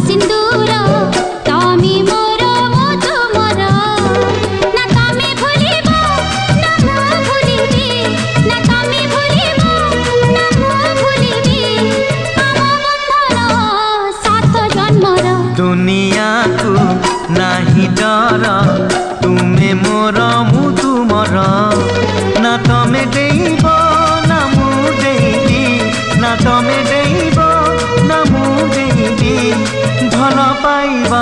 सिंदूर तमी मोर मो तुमर ना तमे भूलिब ना मो भूलिबी ना तमे भूलिब ना मो भूलिबी आम बंधन सात जन्मर दुनिया को नाही डर तुमे मोर मु तुमर ना तमे देइब ना मु देइबी ना तमे देइब ना मु देइबी भल पाइबा